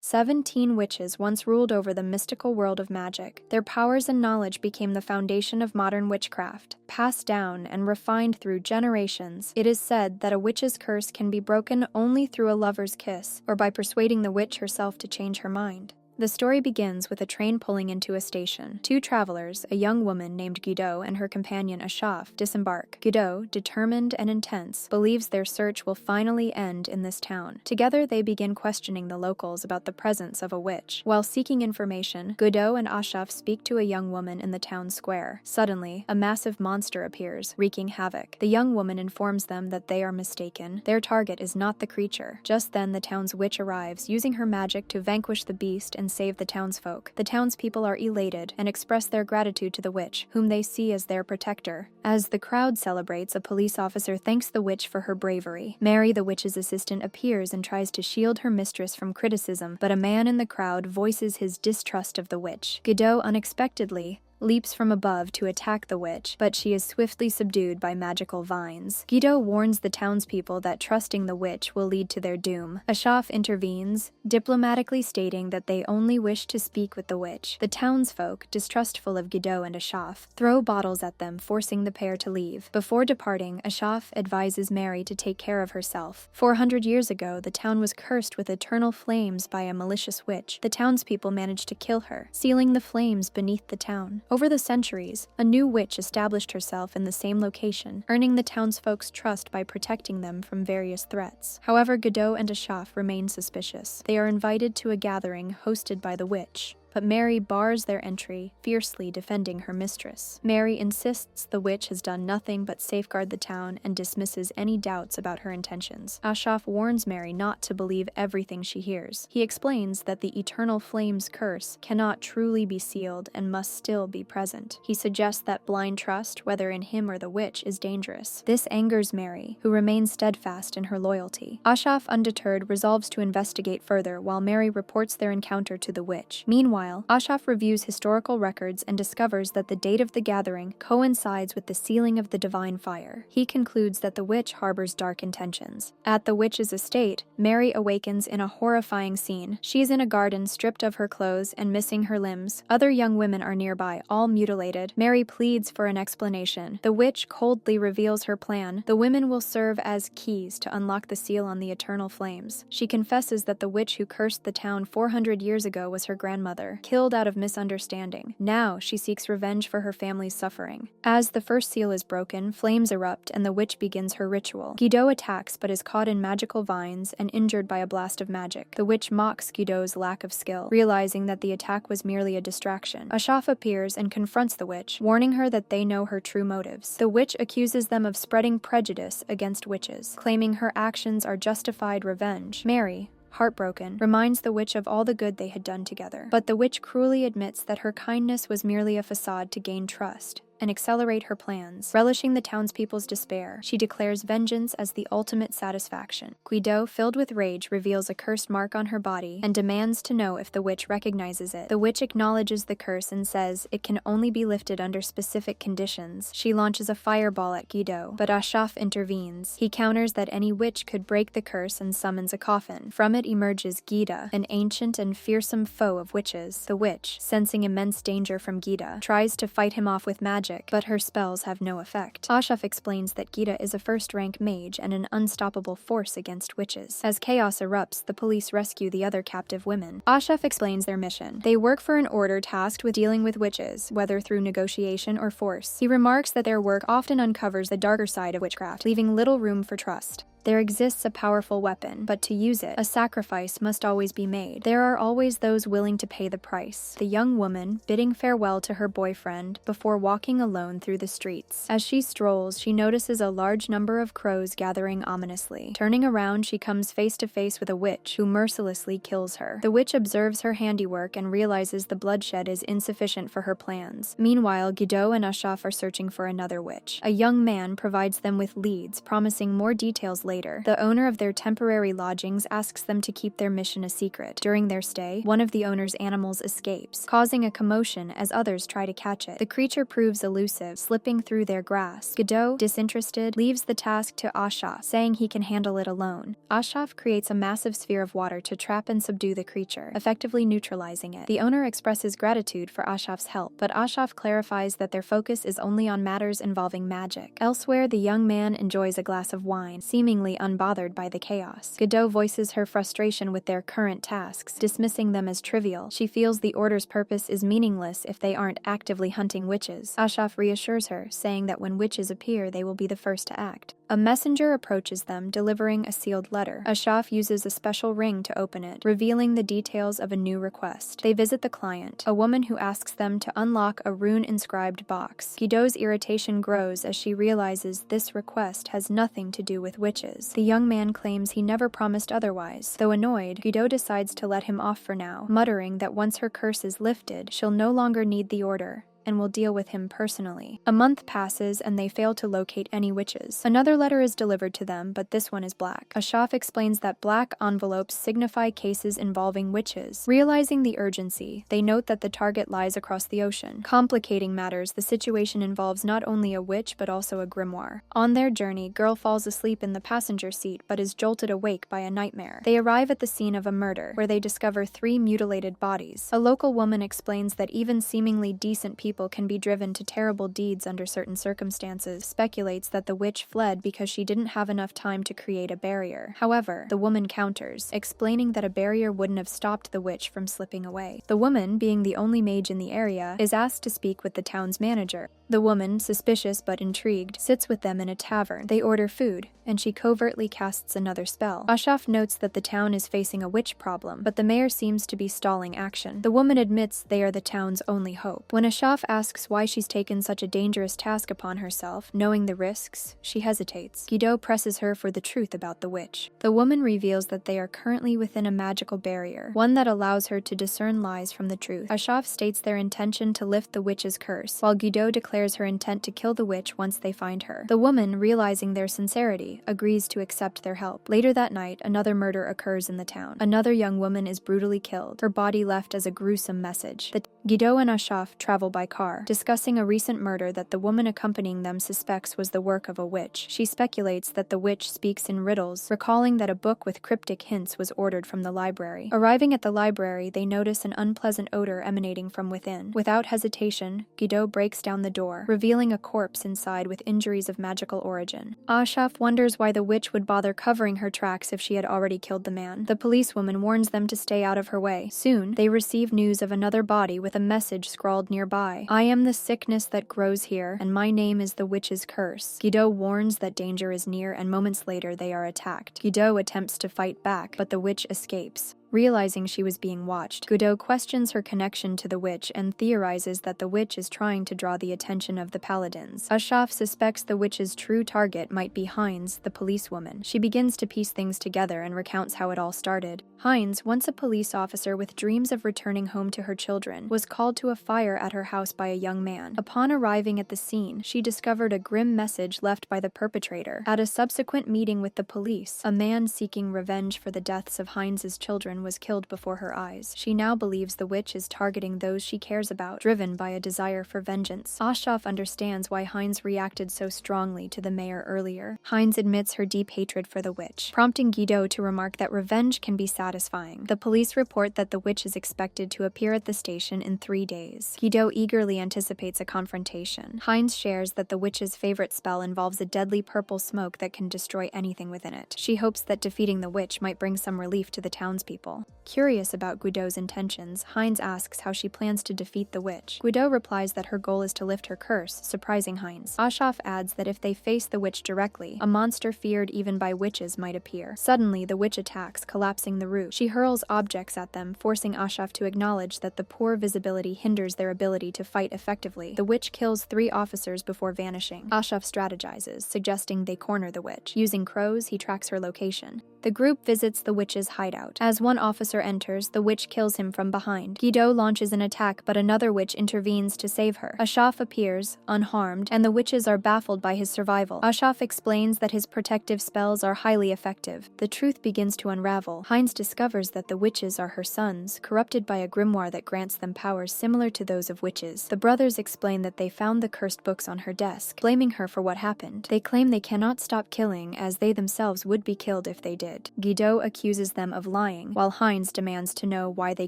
17 witches once ruled over the mystical world of magic. Their powers and knowledge became the foundation of modern witchcraft, passed down and refined through generations. It is said that a witch's curse can be broken only through a lover's kiss, or by persuading the witch herself to change her mind. The story begins with a train pulling into a station. Two travelers, a young woman named Yajuu and her companion Ashraf, disembark. Yajuu, determined and intense, believes their search will finally end in this town. Together, they begin questioning the locals about the presence of a witch. While seeking information, Yajuu and Ashraf speak to a young woman in the town square. Suddenly, a massive monster appears, wreaking havoc. The young woman informs them that they are mistaken. Their target is not the creature. Just then, the town's witch arrives, using her magic to vanquish the beast and save the townsfolk. The townspeople are elated and express their gratitude to the witch, whom they see as their protector. As the crowd celebrates, a police officer thanks the witch for her bravery. Mary, the witch's assistant, appears and tries to shield her mistress from criticism, but a man in the crowd voices his distrust of the witch. Yajuu unexpectedly leaps from above to attack the witch, but she is swiftly subdued by magical vines. Yajuu warns the townspeople that trusting the witch will lead to their doom. Ashraf intervenes, diplomatically stating that they only wish to speak with the witch. The townsfolk, distrustful of Yajuu and Ashraf, throw bottles at them, forcing the pair to leave. Before departing, Ashraf advises Mary to take care of herself. 400 years ago, the town was cursed with eternal flames by a malicious witch. The townspeople managed to kill her, sealing the flames beneath the town. Over the centuries, a new witch established herself in the same location, earning the townsfolk's trust by protecting them from various threats. However, Yajuu and Ashraf remain suspicious. They are invited to a gathering hosted by the witch, but Mary bars their entry, fiercely defending her mistress. Mary insists the witch has done nothing but safeguard the town and dismisses any doubts about her intentions. Ashraf warns Mary not to believe everything she hears. He explains that the eternal flames curse cannot truly be sealed and must still be present. He suggests that blind trust, whether in him or the witch, is dangerous. This angers Mary, who remains steadfast in her loyalty. Ashraf, undeterred, resolves to investigate further while Mary reports their encounter to the witch. Meanwhile, Ashraf reviews historical records and discovers that the date of the gathering coincides with the sealing of the divine fire. He concludes that the witch harbors dark intentions. At the witch's estate, Mary awakens in a horrifying scene. She is in a garden, stripped of her clothes and missing her limbs. Other young women are nearby, all mutilated. Mary pleads for an explanation. The witch coldly reveals her plan. The women will serve as keys to unlock the seal on the eternal flames. She confesses that the witch who cursed the town 400 years ago was her grandmother, killed out of misunderstanding. Now she seeks revenge for her family's suffering. As the first seal is broken, flames erupt and the witch begins her ritual. Yajuu attacks but is caught in magical vines and injured by a blast of magic. The witch mocks Yajuu's lack of skill, realizing that the attack was merely a distraction. Ashraf appears and confronts the witch, warning her that they know her true motives. The witch accuses them of spreading prejudice against witches, claiming her actions are justified revenge. Mary, heartbroken, reminds the witch of all the good they had done together. But the witch cruelly admits that her kindness was merely a facade to gain trust and accelerate her plans. Relishing the townspeople's despair, she declares vengeance as the ultimate satisfaction. Yajuu, filled with rage, reveals a cursed mark on her body and demands to know if the witch recognizes it. The witch acknowledges the curse and says it can only be lifted under specific conditions. She launches a fireball at Yajuu, but Ashraf intervenes. He counters that any witch could break the curse and summons a coffin. From it emerges Gita, an ancient and fearsome foe of witches. The witch, sensing immense danger from Gita, tries to fight him off with magic, but her spells have no effect. Ashraf explains that Gita is a first-rank mage and an unstoppable force against witches. As chaos erupts, the police rescue the other captive women. Ashraf explains their mission. They work for an order tasked with dealing with witches, whether through negotiation or force. He remarks that their work often uncovers the darker side of witchcraft, leaving little room for trust. There exists a powerful weapon, but to use it, a sacrifice must always be made. There are always those willing to pay the price. The young woman, bidding farewell to her boyfriend before walking alone through the streets. As she strolls, she notices a large number of crows gathering ominously. Turning around, she comes face to face with a witch who mercilessly kills her. The witch observes her handiwork and realizes the bloodshed is insufficient for her plans. Meanwhile, Yajuu and Ashraf are searching for another witch. A young man provides them with leads, promising more details later. later. The owner of their temporary lodgings asks them to keep their mission a secret. During their stay, one of the owner's animals escapes, causing a commotion as others try to catch it. The creature proves elusive, slipping through their grasp. Yajuu, disinterested, leaves the task to Ashraf, saying he can handle it alone. Ashraf creates a massive sphere of water to trap and subdue the creature, effectively neutralizing it. The owner expresses gratitude for Ashraf's help, but Ashraf clarifies that their focus is only on matters involving magic. Elsewhere, the young man enjoys a glass of wine, seemingly unbothered by the chaos. Yajuu voices her frustration with their current tasks, dismissing them as trivial. She feels the order's purpose is meaningless if they aren't actively hunting witches. Ashraf reassures her, saying that when witches appear, they will be the first to act. A messenger approaches them, delivering a sealed letter. Ashraf uses a special ring to open it, revealing the details of a new request. They visit the client, a woman who asks them to unlock a rune-inscribed box. Yajuu's irritation grows as she realizes this request has nothing to do with witches. The young man claims he never promised otherwise. Though annoyed, Yajuu decides to let him off for now, muttering that once her curse is lifted, she'll no longer need the order and will deal with him personally. A month passes and they fail to locate any witches. Another letter is delivered to them, but this one is black. Ashraf explains that black envelopes signify cases involving witches. Realizing the urgency, they note that the target lies across the ocean. Complicating matters, the situation involves not only a witch but also a grimoire. On their journey, Girl falls asleep in the passenger seat but is jolted awake by a nightmare. They arrive at the scene of a murder, where they discover 3 mutilated bodies. A local woman explains that even seemingly decent people can be driven to terrible deeds under certain circumstances, speculates that the witch fled because she didn't have enough time to create a barrier. However, the woman counters, explaining that a barrier wouldn't have stopped the witch from slipping away. The woman, being the only mage in the area, is asked to speak with the town's manager. The woman, suspicious but intrigued, sits with them in a tavern. They order food, and she covertly casts another spell. Ashraf notes that the town is facing a witch problem, but the mayor seems to be stalling action. The woman admits they are the town's only hope. When Ashraf asks why she's taken such a dangerous task upon herself, knowing the risks, she hesitates. Yajuu presses her for the truth about the witch. The woman reveals that they are currently within a magical barrier, one that allows her to discern lies from the truth. Ashraf states their intention to lift the witch's curse, while Yajuu declares her intent to kill the witch once they find her. The woman, realizing their sincerity, agrees to accept their help. Later that night, another murder occurs in the town. Another young woman is brutally killed, her body left as a gruesome message. Yajuu and Ashraf travel by car, discussing a recent murder that the woman accompanying them suspects was the work of a witch. She speculates that the witch speaks in riddles, recalling that a book with cryptic hints was ordered from the library. Arriving at the library, they notice an unpleasant odor emanating from within. Without hesitation, Yajuu breaks down the door, revealing a corpse inside with injuries of magical origin. Ashraf wonders why the witch would bother covering her tracks if she had already killed the man. The policewoman warns them to stay out of her way. Soon, they receive news of another body with a message scrawled nearby. "I am the sickness that grows here, and my name is the witch's curse." Yajuu warns that danger is near, and moments later they are attacked. Yajuu attempts to fight back, but the witch escapes. Realizing she was being watched, Yajuu questions her connection to the witch and theorizes that the witch is trying to draw the attention of the paladins. Ashraf suspects the witch's true target might be Hines, the policewoman. She begins to piece things together and recounts how it all started. Hines, once a police officer with dreams of returning home to her children, was called to a fire at her house by a young man. Upon arriving at the scene, she discovered a grim message left by the perpetrator. At a subsequent meeting with the police, a man seeking revenge for the deaths of Hines's children was killed before her eyes. She now believes the witch is targeting those she cares about, driven by a desire for vengeance. Ashraf understands why Hines reacted so strongly to the mayor earlier. Hines admits her deep hatred for the witch, prompting Yajuu to remark that revenge can be satisfying. The police report that the witch is expected to appear at the station in 3 days. Yajuu eagerly anticipates a confrontation. Hines shares that the witch's favorite spell involves a deadly purple smoke that can destroy anything within it. She hopes that defeating the witch might bring some relief to the townspeople. Curious about Yajuu's intentions, Hines asks how she plans to defeat the witch. Yajuu replies that her goal is to lift her curse, surprising Hines. Ashraf adds that if they face the witch directly, a monster feared even by witches might appear. Suddenly, the witch attacks, collapsing the roof. She hurls objects at them, forcing Ashraf to acknowledge that the poor visibility hinders their ability to fight effectively. The witch kills 3 officers before vanishing. Ashraf strategizes, suggesting they corner the witch. Using crows, he tracks her location. The group visits the witch's hideout. As one officer necromancer enters, the witch kills him from behind. Yajuu launches an attack, but another witch intervenes to save her. Ashraf appears, unharmed, and the witches are baffled by his survival. Ashraf explains that his protective spells are highly effective. The truth begins to unravel. Hines discovers that the witches are her sons, corrupted by a grimoire that grants them powers similar to those of witches. The brothers explain that they found the cursed books on her desk, blaming her for what happened. They claim they cannot stop killing, as they themselves would be killed if they did. Yajuu accuses them of lying, while Hines demands to know why they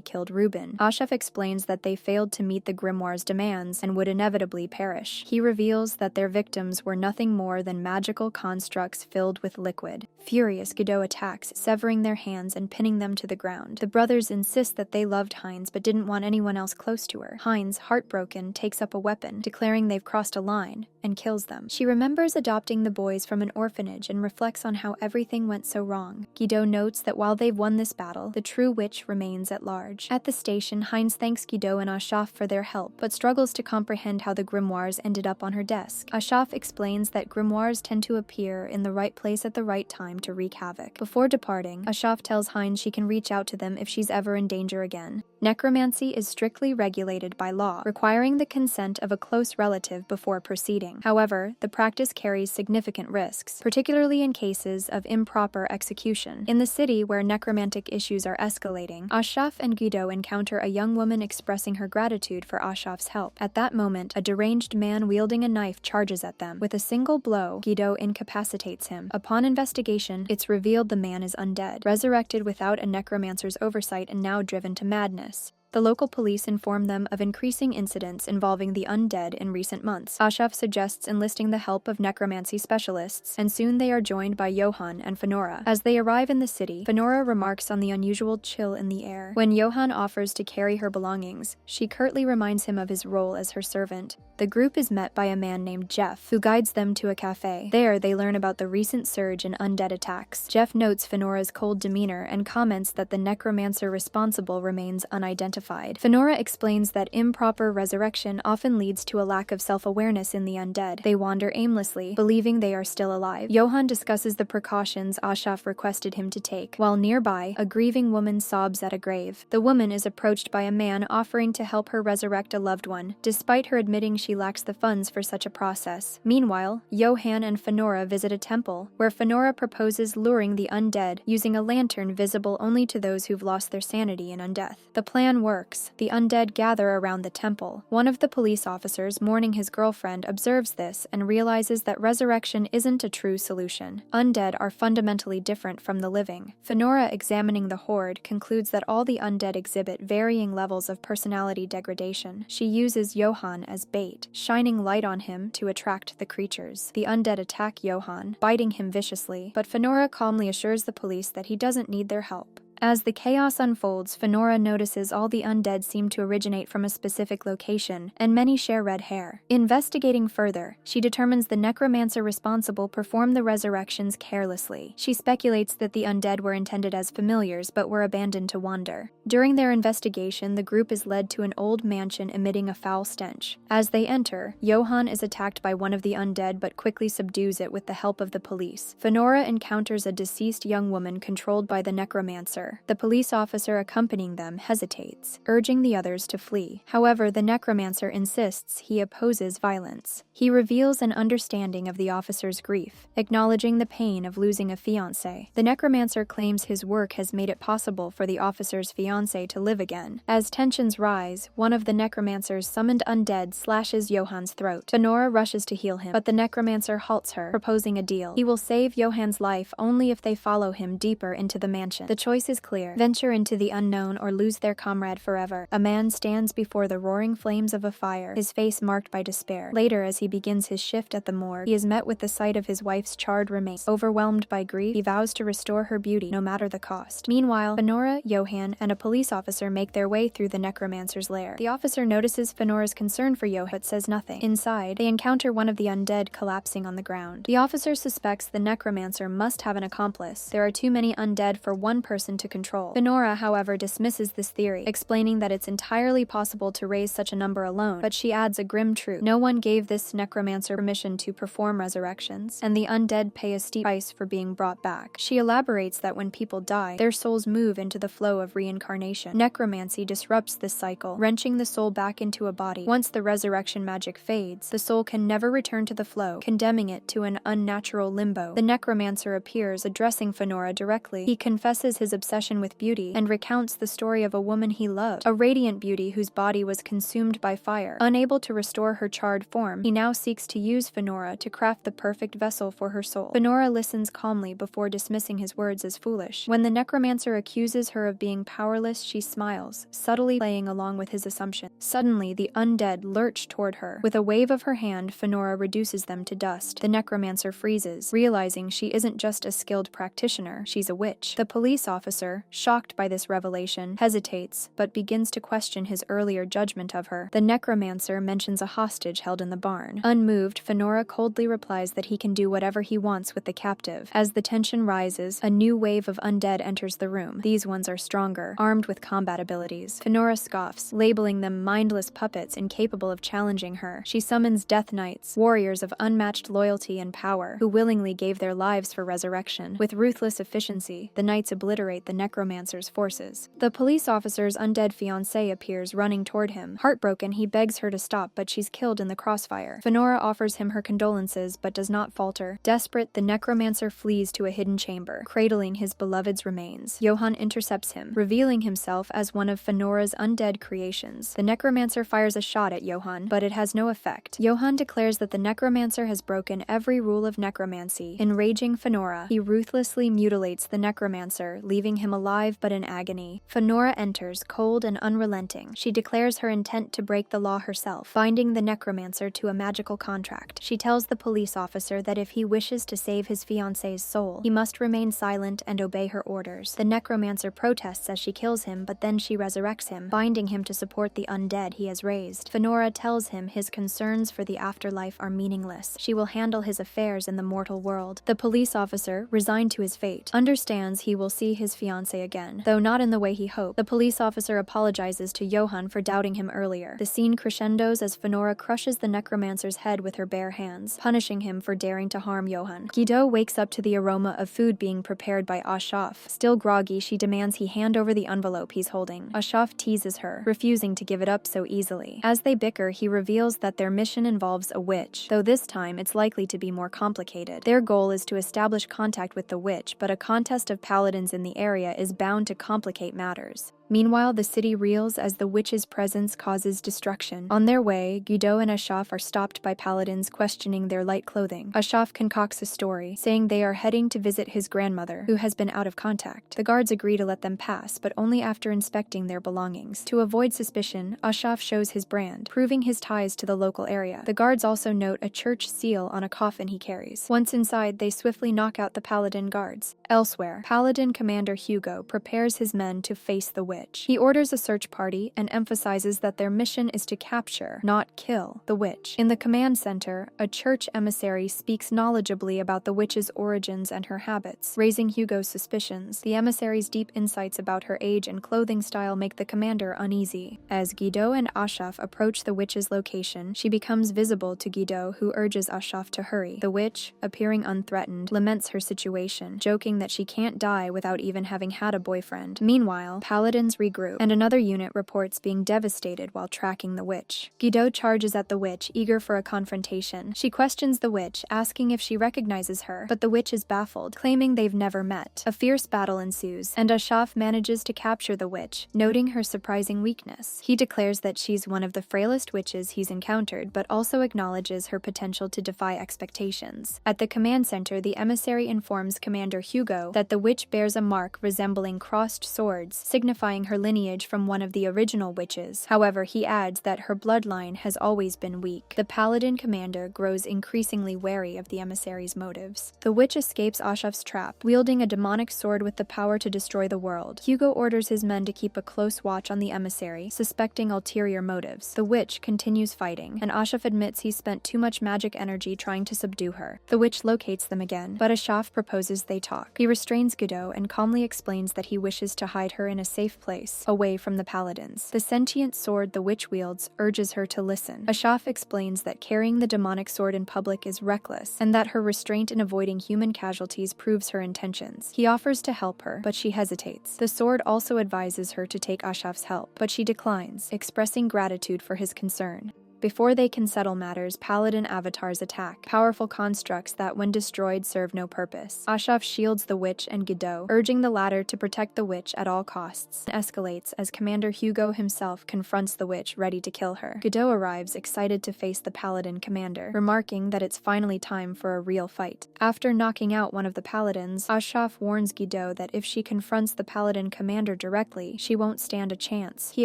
killed Reuben. Ashraf explains that they failed to meet the grimoire's demands and would inevitably perish. He reveals that their victims were nothing more than magical constructs filled with liquid. Furious, Yajuu attacks, severing their hands and pinning them to the ground. The brothers insist that they loved Hines but didn't want anyone else close to her. Hines, heartbroken, takes up a weapon, declaring they've crossed a line, and kills them. She remembers adopting the boys from an orphanage and reflects on how everything went so wrong. Yajuu notes that while they've won this battle, the true witch remains at large. At the station, Hines thanks Yajuu and Ashraf for their help, but struggles to comprehend how the grimoires ended up on her desk. Ashraf explains that grimoires tend to appear in the right place at the right time to wreak havoc. Before departing, Ashraf tells Hines she can reach out to them if she's ever in danger again. Necromancy is strictly regulated by law, requiring the consent of a close relative before proceeding. However, the practice carries significant risks, particularly in cases of improper execution. In the city where necromantic issues are escalating, Ashraf and Yajuu encounter a young woman expressing her gratitude for Ashraf's help. At that moment, a deranged man wielding a knife charges at them. With a single blow, Yajuu incapacitates him. Upon investigation, it's revealed the man is undead, resurrected without a necromancer's oversight and now driven to madness. The local police inform them of increasing incidents involving the undead in recent months. Ashraf suggests enlisting the help of necromancy specialists, and soon they are joined by Johan and Fenora. As they arrive in the city, Fenora remarks on the unusual chill in the air. When Johan offers to carry her belongings, she curtly reminds him of his role as her servant. The group is met by a man named Jeff, who guides them to a cafe. There, they learn about the recent surge in undead attacks. Jeff notes Fenora's cold demeanor and comments that the necromancer responsible remains unidentified. Fenora explains that improper resurrection often leads to a lack of self-awareness in the undead. They wander aimlessly, believing they are still alive. Johan discusses the precautions Ashraf requested him to take. While nearby, a grieving woman sobs at a grave. The woman is approached by a man offering to help her resurrect a loved one, despite her admitting she lacks the funds for such a process. Meanwhile, Johan and Fenora visit a temple, where Fenora proposes luring the undead using a lantern visible only to those who've lost their sanity in undeath. The plan works. The undead gather around the temple. One of the police officers, mourning his girlfriend, observes this and realizes that resurrection isn't a true solution. Undead are fundamentally different from the living. Fenora, examining the horde, concludes that all the undead exhibit varying levels of personality degradation. She uses Johan as bait, shining light on him to attract the creatures. The undead attack Johan, biting him viciously, but Fenora calmly assures the police that he doesn't need their help. As the chaos unfolds, Fenora notices all the undead seem to originate from a specific location, and many share red hair. Investigating further, she determines the necromancer responsible performed the resurrections carelessly. She speculates that the undead were intended as familiars but were abandoned to wander. During their investigation, the group is led to an old mansion emitting a foul stench. As they enter, Johan is attacked by one of the undead but quickly subdues it with the help of the police. Fenora encounters a deceased young woman controlled by the necromancer. The police officer accompanying them hesitates, urging the others to flee. However, the necromancer insists he opposes violence. He reveals an understanding of the officer's grief, acknowledging the pain of losing a fiancé. The necromancer claims his work has made it possible for the officer's fiancé to live again. As tensions rise, one of the necromancer's summoned undead slashes Johan's throat. Fenora rushes to heal him, but the necromancer halts her, proposing a deal. He will save Johan's life only if they follow him deeper into the mansion. The choice is clear: venture into the unknown or lose their comrade forever. A man stands before the roaring flames of a fire, his face marked by despair. Later, as he begins his shift at the morgue, he is met with the sight of his wife's charred remains. Overwhelmed by grief, he vows to restore her beauty, no matter the cost. Meanwhile, Fenora, Johan, and a police officer make their way through the necromancer's lair. The officer notices Fenora's concern for Johan but says nothing. Inside, they encounter one of the undead collapsing on the ground. The officer suspects the necromancer must have an accomplice. There are too many undead for one person to control. Fenora, however, dismisses this theory, explaining that it's entirely possible to raise such a number alone, but she adds a grim truth. No one gave this necromancer permission to perform resurrections, and the undead pay a steep price for being brought back. She elaborates that when people die, their souls move into the flow of reincarnation. Necromancy disrupts this cycle, wrenching the soul back into a body. Once the resurrection magic fades, the soul can never return to the flow, condemning it to an unnatural limbo. The necromancer appears, addressing Fenora directly. He confesses his obsession with beauty and recounts the story of a woman he loved, a radiant beauty whose body was consumed by fire. Unable to restore her charred form, he now seeks to use Fenora to craft the perfect vessel for her soul. Fenora listens calmly before dismissing his words as foolish. When the necromancer accuses her of being powerless, she smiles, subtly playing along with his assumption. Suddenly, the undead lurch toward her. With a wave of her hand, Fenora reduces them to dust. The necromancer freezes, realizing she isn't just a skilled practitioner, she's a witch. The police officer, shocked by this revelation, hesitates, but begins to question his earlier judgment of her. The necromancer mentions a hostage held in the barn. Unmoved, Fenora coldly replies that he can do whatever he wants with the captive. As the tension rises, a new wave of undead enters the room. These ones are stronger, armed with combat abilities. Fenora scoffs, labeling them mindless puppets incapable of challenging her. She summons Death Knights, warriors of unmatched loyalty and power, who willingly gave their lives for resurrection. With ruthless efficiency, the knights obliterate the necromancer's forces. The police officer's undead fiancé appears, running toward him. Heartbroken, he begs her to stop, but she's killed in the crossfire. Fenora offers him her condolences, but does not falter. Desperate, the necromancer flees to a hidden chamber, cradling his beloved's remains. Johann intercepts him, revealing himself as one of Fenora's undead creations. The necromancer fires a shot at Johann, but it has no effect. Johann declares that the necromancer has broken every rule of necromancy. Enraging Fenora, he ruthlessly mutilates the necromancer, leaving him alive but in agony. Fenora enters, cold and unrelenting. She declares her intent to break the law herself, binding the necromancer to a magical contract. She tells the police officer that if he wishes to save his fiancé's soul, he must remain silent and obey her orders. The necromancer protests as she kills him, but then she resurrects him, binding him to support the undead he has raised. Fenora tells him his concerns for the afterlife are meaningless. She will handle his affairs in the mortal world. The police officer, resigned to his fate, understands he will see his fiancé again, though not in the way he hoped. The police officer apologizes to Johann for doubting him earlier. The scene crescendos as Fenora crushes the necromancer's head with her bare hands, punishing him for daring to harm Johann. Guido wakes up to the aroma of food being prepared by Ashaf. Still groggy, she demands he hand over the envelope he's holding. Ashaf teases her, refusing to give it up so easily. As they bicker, he reveals that their mission involves a witch, though this time it's likely to be more complicated. Their goal is to establish contact with the witch, but a contest of paladins in the area is bound to complicate matters. Meanwhile, the city reels as the witch's presence causes destruction. On their way, Guido and Ashaf are stopped by paladins questioning their light clothing. Ashaf concocts a story, saying they are heading to visit his grandmother, who has been out of contact. The guards agree to let them pass, but only after inspecting their belongings. To avoid suspicion, Ashaf shows his brand, proving his ties to the local area. The guards also note a church seal on a coffin he carries. Once inside, they swiftly knock out the paladin guards. Elsewhere, Paladin Commander Hugo prepares his men to face the witch. He orders a search party and emphasizes that their mission is to capture, not kill, the witch. In the command center, a church emissary speaks knowledgeably about the witch's origins and her habits, raising Hugo's suspicions. The emissary's deep insights about her age and clothing style make the commander uneasy. As Guido and Ashaf approach the witch's location, she becomes visible to Guido, who urges Ashaf to hurry. The witch, appearing unthreatened, laments her situation, joking that she can't die without even having had a boyfriend. Meanwhile, paladins regroup, and another unit reports being devastated while tracking the witch. Guido charges at the witch, eager for a confrontation. She questions the witch, asking if she recognizes her, but the witch is baffled, claiming they've never met. A fierce battle ensues, and Ashaf manages to capture the witch, noting her surprising weakness. He declares that she's one of the frailest witches he's encountered, but also acknowledges her potential to defy expectations. At the command center, the emissary informs Commander Hugo that the witch bears a mark resembling crossed swords, signifying verifying her lineage from one of the original witches. However, he adds that her bloodline has always been weak. The paladin commander grows increasingly wary of the emissary's motives. The witch escapes Ashaf's trap, wielding a demonic sword with the power to destroy the world. Hugo orders his men to keep a close watch on the emissary, suspecting ulterior motives. The witch continues fighting, and Ashaf admits he spent too much magic energy trying to subdue her. The witch locates them again, but Ashaf proposes they talk. He restrains Godot and calmly explains that he wishes to hide her in a safe place, away from the paladins. The sentient sword the witch wields urges her to listen. Ashaf explains that carrying the demonic sword in public is reckless, and that her restraint in avoiding human casualties proves her intentions. He offers to help her, but she hesitates. The sword also advises her to take Ashaf's help, but she declines, expressing gratitude for his concern. Before they can settle matters, paladin avatars attack, powerful constructs that, when destroyed, serve no purpose. Ashaf shields the witch and Godot, urging the latter to protect the witch at all costs. It escalates as Commander Hugo himself confronts the witch, ready to kill her. Godot arrives, excited to face the paladin commander, remarking that it's finally time for a real fight. After knocking out one of the paladins, Ashaf warns Godot that if she confronts the paladin commander directly, she won't stand a chance. He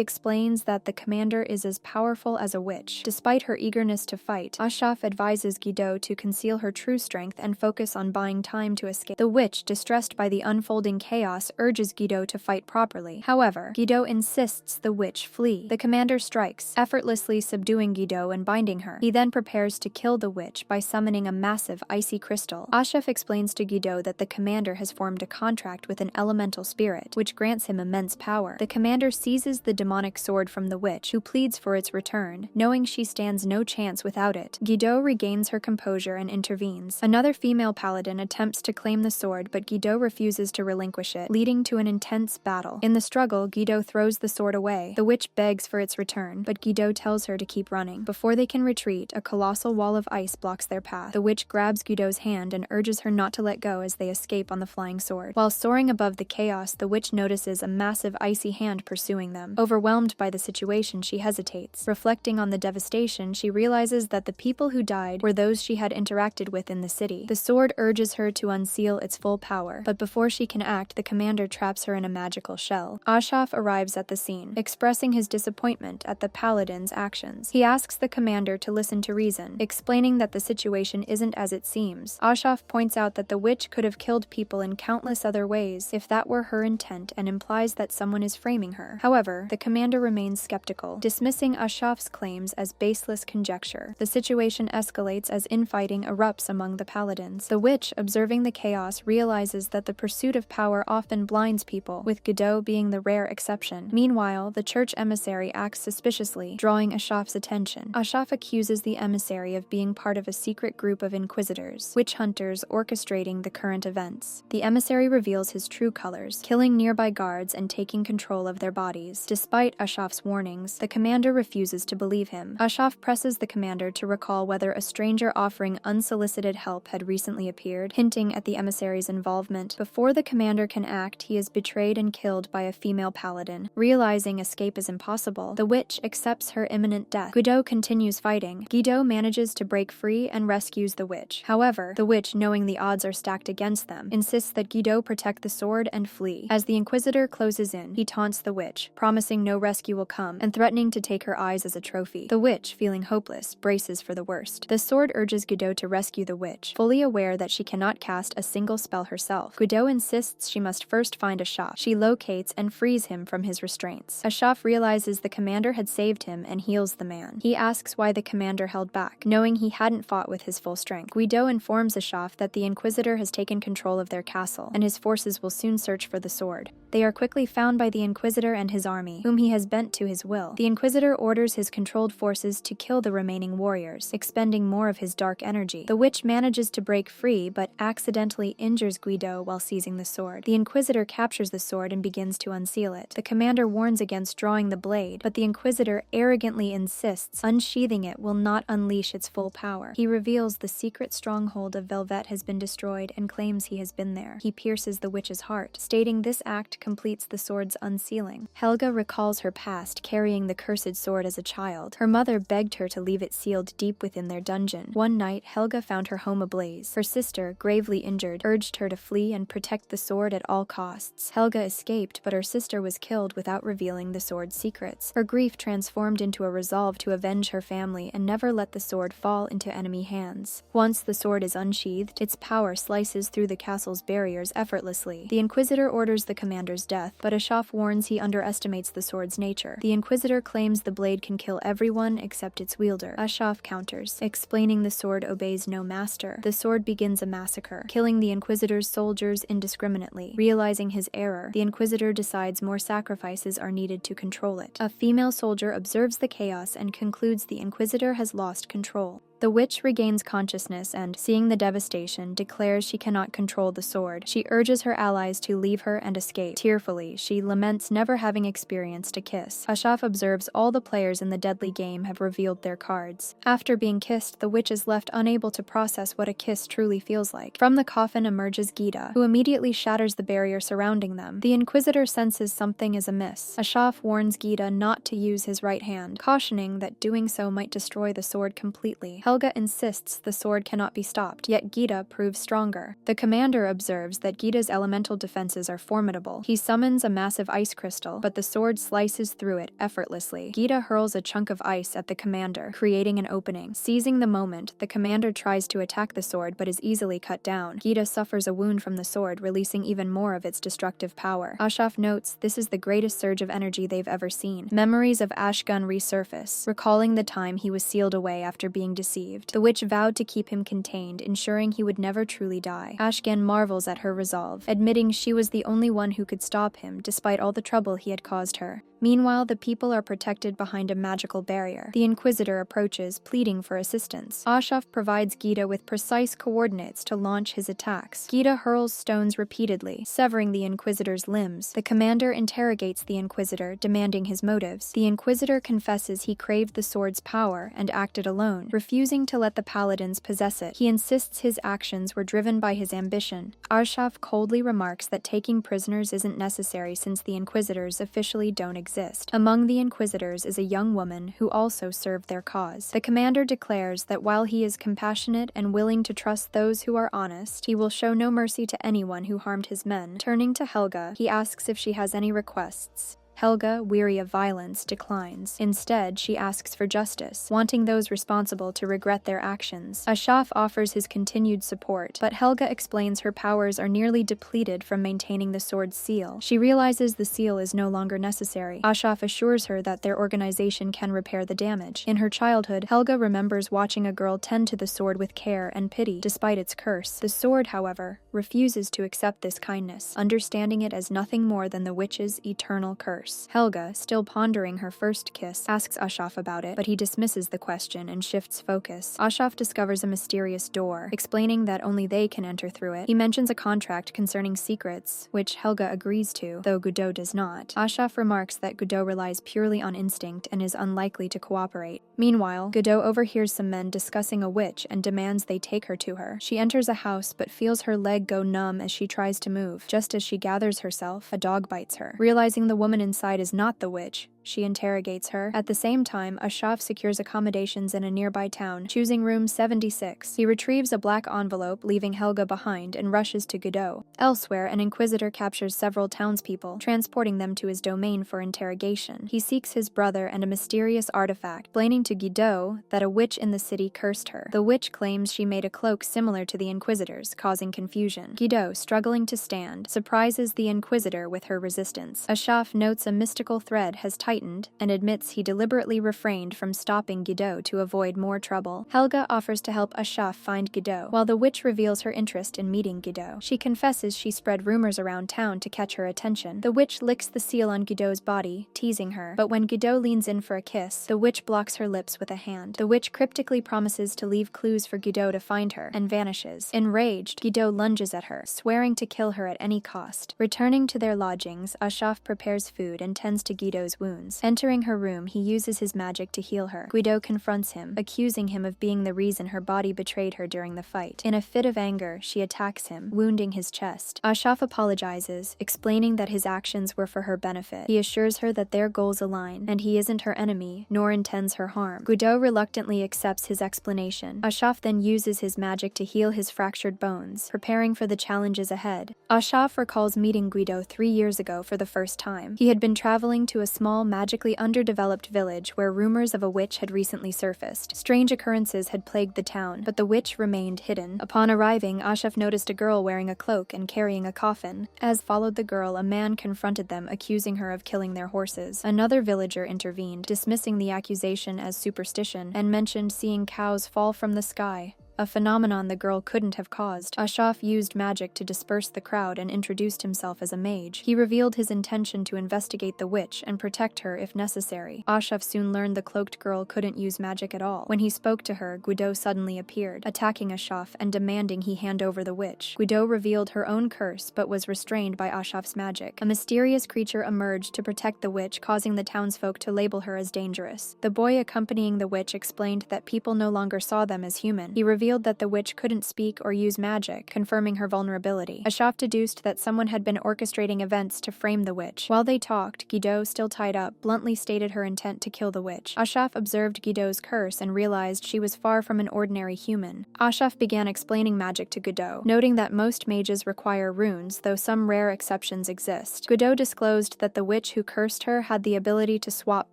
explains that the commander is as powerful as a witch. Despite her eagerness to fight, Ashaf advises Godot to conceal her true strength and focus on buying time to escape. The witch, distressed by the unfolding chaos, urges Godot to fight properly. However, Godot insists the witch flee. The commander strikes, effortlessly subduing Godot and binding her. He then prepares to kill the witch by summoning a massive icy crystal. Ashaf explains to Godot that the commander has formed a contract with an elemental spirit, which grants him immense power. The commander seizes the demonic sword from the witch, who pleads for its return, knowing she stands no chance without it. Godot regains her composure and intervenes. Another female paladin attempts to claim the sword, but Godot refuses to relinquish it, leading to an intense battle. In the struggle, Godot throws the sword away. The witch begs for its return, but Godot tells her to keep running. Before they can retreat, a colossal wall of ice blocks their path. The witch grabs Godot's hand and urges her not to let go as they escape on the flying sword. While soaring above the chaos, the witch notices a massive icy hand pursuing them. Overwhelmed by the situation, she hesitates. Reflecting on the devastation, she realizes that the people who died were those she had interacted with in the city. The sword urges her to unseal its full power, but before she can act, the commander traps her in a magical shell. Ashaf arrives at the scene, expressing his disappointment at the paladin's actions. He asks the commander to listen to reason, explaining that the situation isn't as it seems. Ashaf points out that the witch could have killed people in countless other ways if that were her intent, and implies that someone is framing her. However, the commander remains skeptical, dismissing Ashaf's claims as baseless conjecture. The situation escalates as infighting erupts among the paladins. The witch, observing the chaos, realizes that the pursuit of power often blinds people, with Godot being the rare exception. Meanwhile, the church emissary acts suspiciously, drawing Ashaf's attention. Ashaf accuses the emissary of being part of a secret group of inquisitors, witch hunters orchestrating the current events. The emissary reveals his true colors, killing nearby guards and taking control of their bodies. Despite Ashaf's warnings, the commander refuses to believe him. Ashaf presses the commander to recall whether a stranger offering unsolicited help had recently appeared, hinting at the emissary's involvement. Before the commander can act, he is betrayed and killed by a female paladin. Realizing escape is impossible, the witch accepts her imminent death. Godot continues fighting. Godot manages to break free and rescues the witch. However, the witch, knowing the odds are stacked against them, insists that Godot protect the sword and flee. As the Inquisitor closes in, he taunts the witch, promising no rescue will come, and threatening to take her eyes as a trophy. The witch, feeling hopeless, braces for the worst. The sword urges Godot to rescue the witch, fully aware that she cannot cast a single spell herself. Godot insists she must first find Ashaf. She locates and frees him from his restraints. Ashaf realizes the commander had saved him and heals the man. He asks why the commander held back, knowing he hadn't fought with his full strength. Godot informs Ashaf that the Inquisitor has taken control of their castle, and his forces will soon search for the sword. They are quickly found by the Inquisitor and his army, whom he has bent to his will. The Inquisitor orders his controlled forces to kill the remaining warriors, expending more of his dark energy. The witch manages to break free, but accidentally injures Guido while seizing the sword. The Inquisitor captures the sword and begins to unseal it. The commander warns against drawing the blade, but the Inquisitor arrogantly insists unsheathing it will not unleash its full power. He reveals the secret stronghold of Velvet has been destroyed and claims he has been there. He pierces the witch's heart, stating this act act completes the sword's unsealing. Helga recalls her past carrying the cursed sword as a child. Her mother begged her to leave it sealed deep within their dungeon. One night, Helga found her home ablaze. Her sister, gravely injured, urged her to flee and protect the sword at all costs. Helga escaped, but her sister was killed without revealing the sword's secrets. Her grief transformed into a resolve to avenge her family and never let the sword fall into enemy hands. Once the sword is unsheathed, its power slices through the castle's barriers effortlessly. The Inquisitor orders the commander's death, but Ashaf warns he underestimates the sword's nature. The Inquisitor claims the blade can kill everyone except its wielder. Ashaf counters, explaining the sword obeys no master. The sword begins a massacre, killing the Inquisitor's soldiers indiscriminately. Realizing his error, the Inquisitor decides more sacrifices are needed to control it. A female soldier observes the chaos and concludes the Inquisitor has lost control. The witch regains consciousness and, seeing the devastation, declares she cannot control the sword. She urges her allies to leave her and escape. Tearfully, she laments never having experienced a kiss. Ashaf observes all the players in the deadly game have revealed their cards. After being kissed, the witch is left unable to process what a kiss truly feels like. From the coffin emerges Gita, who immediately shatters the barrier surrounding them. The Inquisitor senses something is amiss. Ashaf warns Gita not to use his right hand, cautioning that doing so might destroy the sword completely. Helga insists the sword cannot be stopped, yet Gita proves stronger. The commander observes that Gita's elemental defenses are formidable. He summons a massive ice crystal, but the sword slices through it effortlessly. Gita hurls a chunk of ice at the commander, creating an opening. Seizing the moment, the commander tries to attack the sword but is easily cut down. Gita suffers a wound from the sword, releasing even more of its destructive power. Ashaf notes this is the greatest surge of energy they've ever seen. Memories of Ashgun resurface, recalling the time he was sealed away after being deceived. The witch vowed to keep him contained, ensuring he would never truly die. Ashgan marvels at her resolve, admitting she was the only one who could stop him, despite all the trouble he had caused her. Meanwhile, the people are protected behind a magical barrier. The Inquisitor approaches, pleading for assistance. Ashaf provides Gita with precise coordinates to launch his attacks. Gita hurls stones repeatedly, severing the Inquisitor's limbs. The commander interrogates the Inquisitor, demanding his motives. The Inquisitor confesses he craved the sword's power and acted alone, refusing to let the paladins possess it. He insists his actions were driven by his ambition. Ashaf coldly remarks that taking prisoners isn't necessary since the Inquisitors officially don't exist. Among the Inquisitors is a young woman who also served their cause. The commander declares that while he is compassionate and willing to trust those who are honest, he will show no mercy to anyone who harmed his men. Turning to Helga, he asks if she has any requests. Helga, weary of violence, declines. Instead, she asks for justice, wanting those responsible to regret their actions. Ashaf offers his continued support, but Helga explains her powers are nearly depleted from maintaining the sword's seal. She realizes the seal is no longer necessary. Ashaf assures her that their organization can repair the damage. In her childhood, Helga remembers watching a girl tend to the sword with care and pity, despite its curse. The sword, however, refuses to accept this kindness, understanding it as nothing more than the witch's eternal curse. Helga, still pondering her first kiss, asks Ashaf about it, but he dismisses the question and shifts focus. Ashaf discovers a mysterious door, explaining that only they can enter through it. He mentions a contract concerning secrets, which Helga agrees to, though Godot does not. Ashaf remarks that Godot relies purely on instinct and is unlikely to cooperate. Meanwhile, Godot overhears some men discussing a witch and demands they take her to her. She enters a house but feels her leg go numb as she tries to move. Just as she gathers herself, a dog bites her. Realizing the woman inside is not the witch, she interrogates her. At the same time, Ashaf secures accommodations in a nearby town, choosing room 76. He retrieves a black envelope, leaving Helga behind, and rushes to Godot. Elsewhere, an Inquisitor captures several townspeople, transporting them to his domain for interrogation. He seeks his brother and a mysterious artifact, explaining to Godot that a witch in the city cursed her. The witch claims she made a cloak similar to the Inquisitor's, causing confusion. Godot, struggling to stand, surprises the Inquisitor with her resistance. Ashaf notes a mystical thread has tightened and admits he deliberately refrained from stopping Godot to avoid more trouble. Helga offers to help Ashaf find Godot, while the witch reveals her interest in meeting Godot. She confesses she spread rumors around town to catch her attention. The witch licks the seal on Godot's body, teasing her, but when Godot leans in for a kiss, the witch blocks her lips with a hand. The witch cryptically promises to leave clues for Godot to find her, and vanishes. Enraged, Godot lunges at her, swearing to kill her at any cost. Returning to their lodgings, Ashaf prepares food and tends to Godot's wounds. bones. Entering her room, he uses his magic to heal her. Guido confronts him, accusing him of being the reason her body betrayed her during the fight. In a fit of anger, she attacks him, wounding his chest. Ashraf apologizes, explaining that his actions were for her benefit. He assures her that their goals align, and he isn't her enemy, nor intends her harm. Guido reluctantly accepts his explanation. Ashraf then uses his magic to heal his fractured bones, preparing for the challenges ahead. Ashraf recalls meeting Guido 3 years ago for the first time. He had been traveling to a small, magically underdeveloped village where rumors of a witch had recently surfaced. Strange occurrences had plagued the town, but the witch remained hidden. Upon arriving, Ashraf noticed a girl wearing a cloak and carrying a coffin. As followed the girl, a man confronted them, accusing her of killing their horses. Another villager intervened, dismissing the accusation as superstition, and mentioned seeing cows fall from the sky, a phenomenon the girl couldn't have caused. Ashraf used magic to disperse the crowd and introduced himself as a mage. He revealed his intention to investigate the witch and protect her if necessary. Ashraf soon learned the cloaked girl couldn't use magic at all. When he spoke to her, Guido suddenly appeared, attacking Ashraf and demanding he hand over the witch. Guido revealed her own curse but was restrained by Ashraf's magic. A mysterious creature emerged to protect the witch, causing the townsfolk to label her as dangerous. The boy accompanying the witch explained that people no longer saw them as human. He revealed that the witch couldn't speak or use magic, confirming her vulnerability. Ashraf deduced that someone had been orchestrating events to frame the witch. While they talked, Guido, still tied up, bluntly stated her intent to kill the witch. Ashraf observed Guido's curse and realized she was far from an ordinary human. Ashraf began explaining magic to Guido, noting that most mages require runes, though some rare exceptions exist. Guido disclosed that the witch who cursed her had the ability to swap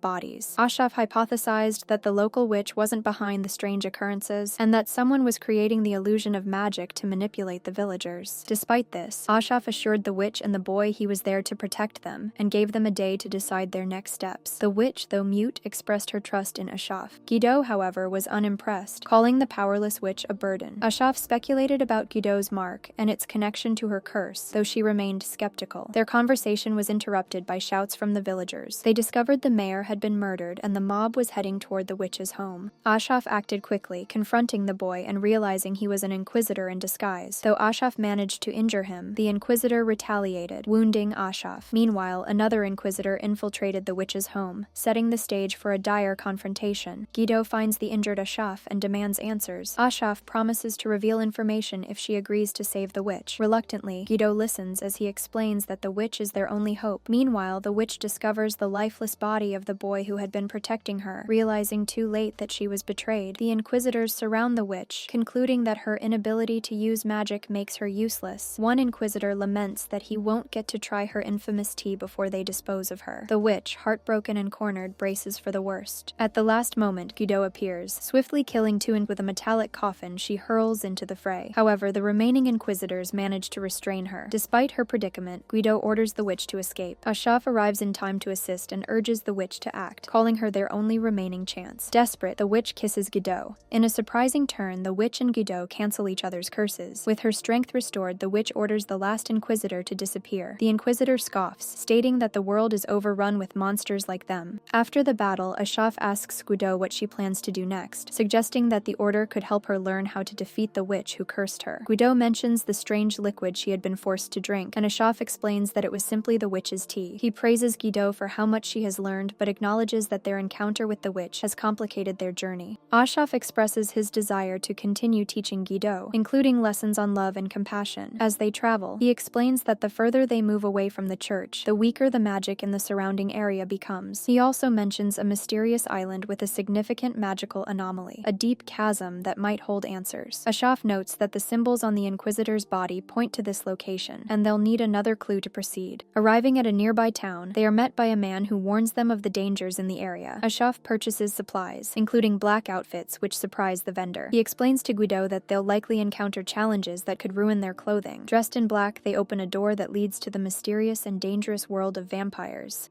bodies. Ashraf hypothesized that the local witch wasn't behind the strange occurrences, and that someone was creating the illusion of magic to manipulate the villagers. Despite this, Ashraf assured the witch and the boy he was there to protect them, and gave them a day to decide their next steps. The witch, though mute, expressed her trust in Ashraf. Guido, however, was unimpressed, calling the powerless witch a burden. Ashraf speculated about Guido's mark and its connection to her curse, though she remained skeptical. Their conversation was interrupted by shouts from the villagers. They discovered the mayor had been murdered and the mob was heading toward the witch's home. Ashraf acted quickly, confronting the boy and realizing he was an inquisitor in disguise. Though Ashraf managed to injure him, the inquisitor retaliated, wounding Ashraf. Meanwhile, another inquisitor infiltrated the witch's home, setting the stage for a dire confrontation. Guido finds the injured Ashraf and demands answers. Ashraf promises to reveal information if she agrees to save the witch. Reluctantly, Guido listens as he explains that the witch is their only hope. Meanwhile, the witch discovers the lifeless body of the boy who had been protecting her. Realizing too late that she was betrayed, the inquisitors surround the witch, concluding that her inability to use magic makes her useless. One inquisitor laments that he won't get to try her infamous tea before they dispose of her. The witch, heartbroken and cornered, braces for the worst. At the last moment, Guido appears. Swiftly killing two with a metallic coffin, she hurls into the fray. However, the remaining inquisitors manage to restrain her. Despite her predicament, Guido orders the witch to escape. Ashraf arrives in time to assist and urges the witch to act, calling her their only remaining chance. Desperate, the witch kisses Guido. In a surprising turn, the witch and Guido cancel each other's curses. With her strength restored, the witch orders the last inquisitor to disappear. The inquisitor scoffs, stating that the world is overrun with monsters like them. After the battle, Ashraf asks Guido what she plans to do next, suggesting that the order could help her learn how to defeat the witch who cursed her. Guido mentions the strange liquid she had been forced to drink, and Ashraf explains that it was simply the witch's tea. He praises Guido for how much she has learned, but acknowledges that their encounter with the witch has complicated their journey. Ashraf expresses his desire to continue teaching Guido, including lessons on love and compassion. As they travel, he explains that the further they move away from the church, the weaker the magic in the surrounding area becomes. He also mentions a mysterious island with a significant magical anomaly, a deep chasm that might hold answers. Ashraf notes that the symbols on the Inquisitor's body point to this location, and they'll need another clue to proceed. Arriving at a nearby town, they are met by a man who warns them of the dangers in the area. Ashraf purchases supplies, including black outfits, which surprise the vendor. He explains to Guido that they'll likely encounter challenges that could ruin their clothing. Dressed in black, they open a door that leads to the mysterious and dangerous world of vampires.